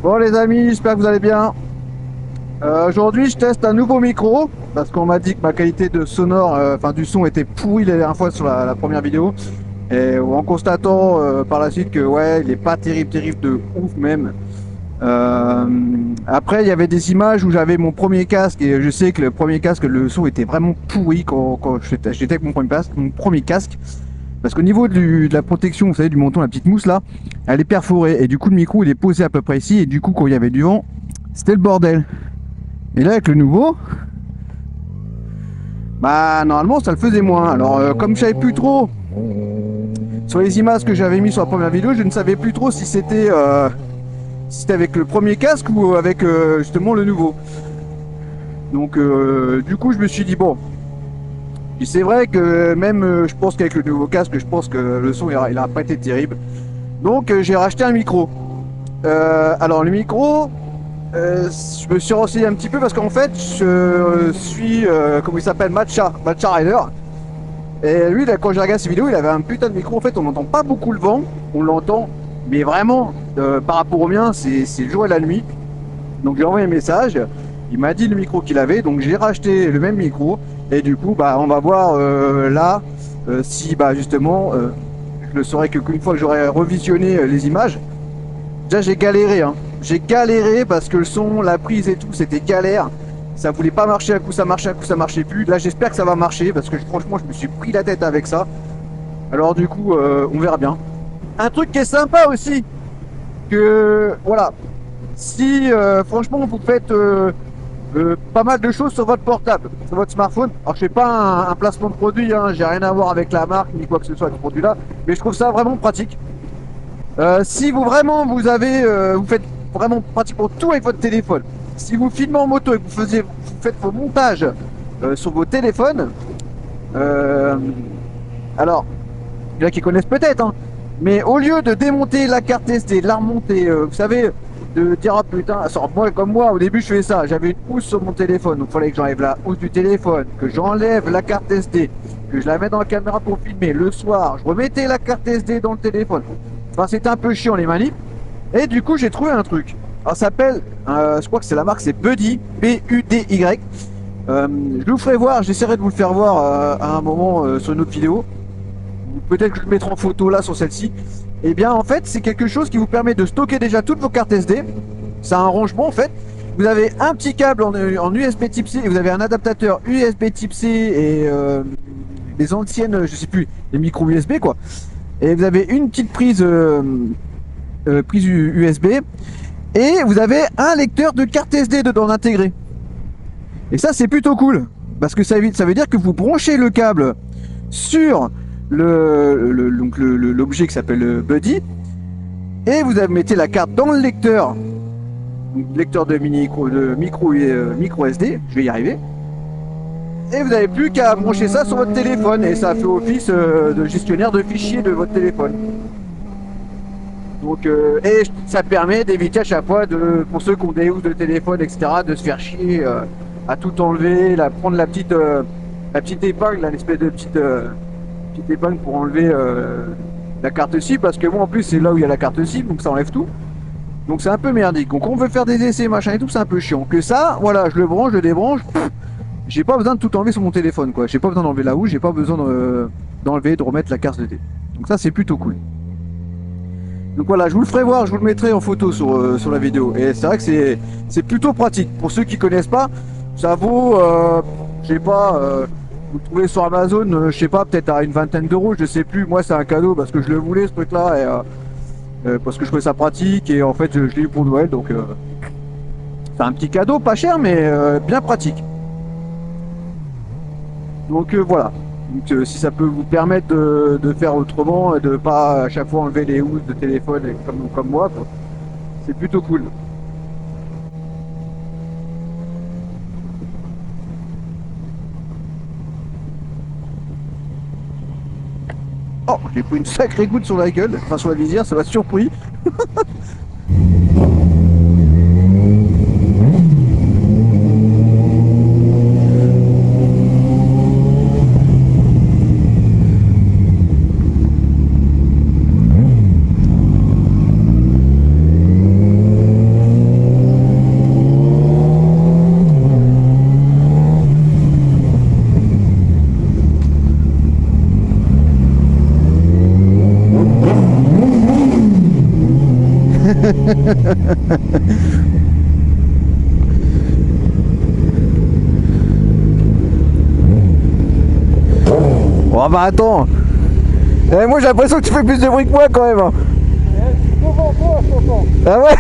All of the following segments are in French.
Bon les amis, j'espère que vous allez bien. Aujourd'hui je teste un nouveau micro parce qu'on m'a dit que ma qualité de sonore, du son était pourrie la dernière fois sur la première vidéo. Et en constatant par la suite que ouais, il est pas terrible de ouf même. Euh, Après il y avait des images où j'avais mon premier casque et je sais que le premier casque, le son était vraiment pourri quand j'étais avec mon premier casque. Parce qu'au niveau de la protection, vous savez, du menton, la petite mousse là, elle est perforée. Et du coup, le micro, il est posé à peu près ici. Et du coup, quand il y avait du vent, c'était le bordel. Et là, avec le nouveau, bah, normalement, ça le faisait moins. Alors, comme je savais plus trop, sur les images que j'avais mis sur la première vidéo, je ne savais plus trop si c'était avec le premier casque ou avec justement le nouveau. Donc, du coup, je me suis dit, bon, puis c'est vrai que même, je pense qu'avec le nouveau casque, je pense que le son, il a pas été terrible. Donc, j'ai racheté un micro. Alors le micro, je me suis renseigné un petit peu parce qu'en fait je suis, comment il s'appelle, Matcha Rider. Et lui, là, quand j'ai regardé ses vidéos, il avait un putain de micro. En fait, on n'entend pas beaucoup le vent, on l'entend, mais vraiment, par rapport au mien, c'est le jour et la nuit. Donc j'ai envoyé un message, il m'a dit le micro qu'il avait, donc j'ai racheté le même micro. Et du coup, bah, on va voir là si bah, justement, je le saurai qu'une fois que j'aurai revisionné les images. Déjà j'ai galéré, hein. J'ai galéré parce que le son, la prise et tout, c'était galère. Ça voulait pas marcher, un coup ça marchait, un coup ça marchait plus. Là j'espère que ça va marcher parce que franchement je me suis pris la tête avec ça. Alors du coup on verra bien. Un truc qui est sympa aussi, que voilà, si franchement vous faites pas mal de choses sur votre portable, sur votre smartphone. Alors je fais pas un placement de produit, hein, j'ai rien à voir avec la marque ni quoi que ce soit avec ce produit là, mais je trouve ça vraiment pratique. Si vous vraiment vous faites vraiment pratiquement tout avec votre téléphone. Si vous filmez en moto et que vous faites vos montages sur vos téléphones, euh, alors il y en a qui connaissent peut-être, hein, mais au lieu de démonter la carte SD, de la remonter, vous savez, de dire ah putain, moi comme moi au début je faisais ça, j'avais une housse sur mon téléphone, donc il fallait que j'enlève la housse du téléphone, que j'enlève la carte SD, que je la mette dans la caméra pour filmer. Le soir, je remettais la carte SD dans le téléphone. Enfin, c'était un peu chiant les manips. Et du coup, j'ai trouvé un truc. Alors, ça s'appelle, je crois que c'est la marque, c'est Buddy, Budy. Je vous ferai voir, j'essaierai de vous le faire voir à un moment sur une autre vidéo. Peut-être que je le mettrai en photo là sur celle-ci. Et bien, en fait, c'est quelque chose qui vous permet de stocker déjà toutes vos cartes SD. C'est un rangement en fait. Vous avez un petit câble en USB Type C et vous avez un adaptateur USB Type C et les anciennes, je sais plus, les micros USB quoi. Et vous avez une petite prise, prise USB et vous avez un lecteur de carte SD dedans intégré. Et ça c'est plutôt cool parce que ça veut dire que vous branchez le câble sur l'objet qui s'appelle Buddy et vous mettez la carte dans le lecteur, lecteur de micro SD, je vais y arriver. Et vous n'avez plus qu'à brancher ça sur votre téléphone et ça fait office de gestionnaire de fichiers de votre téléphone. Donc, et ça permet d'éviter à chaque fois, pour ceux qui ont des housses de téléphone, etc., de se faire chier à tout enlever, prendre la petite épingle, l'espèce de petite épingle pour enlever la carte SIM, parce que moi en plus c'est là où il y a la carte SIM, donc ça enlève tout. Donc c'est un peu merdique. Donc on veut faire des essais, machin et tout, c'est un peu chiant. Que ça, voilà, je le branche, je le débranche. J'ai pas besoin de tout enlever sur mon téléphone quoi. J'ai pas besoin d'enlever la housse, j'ai pas besoin d'enlever, de remettre la carte SD. Donc ça c'est plutôt cool. Donc voilà, je vous le ferai voir, je vous le mettrai en photo sur la vidéo. Et c'est vrai que c'est plutôt pratique. Pour ceux qui connaissent pas, ça vaut, je sais pas, vous le trouvez sur Amazon, je sais pas, peut-être à une vingtaine d'euros, je sais plus. Moi c'est un cadeau parce que je le voulais ce truc là et parce que je trouvais ça pratique et en fait je l'ai eu pour Noël donc c'est un petit cadeau pas cher mais bien pratique. Donc voilà. Donc, si ça peut vous permettre de faire autrement et de pas à chaque fois enlever les housses de téléphone comme moi, c'est plutôt cool. Oh, j'ai pris une sacrée goutte sur la gueule, enfin sur la visière, ça m'a surpris. Oh bah attends. Eh, moi j'ai l'impression que tu fais plus de bruit que moi quand même. Hein. Devant toi, je t'entends. Ah ouais.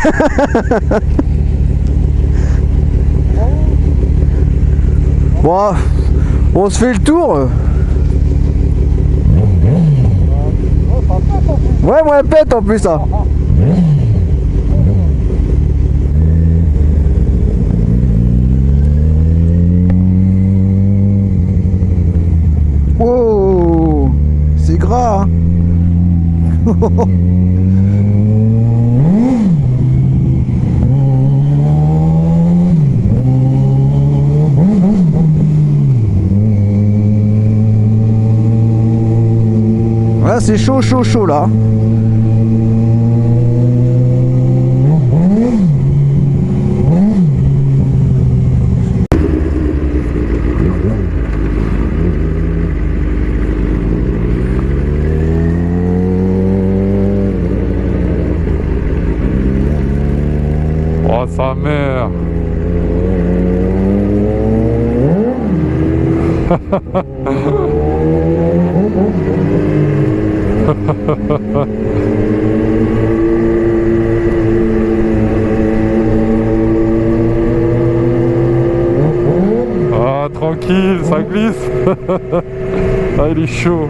Bon, on se fait le tour. Ouais, moi elle pète en plus. Hein. Oh, c'est gras. Hein. Ouais, c'est chaud, chaud, chaud là. Oh sa mère. Ah tranquille, ça glisse. Ah il est chaud.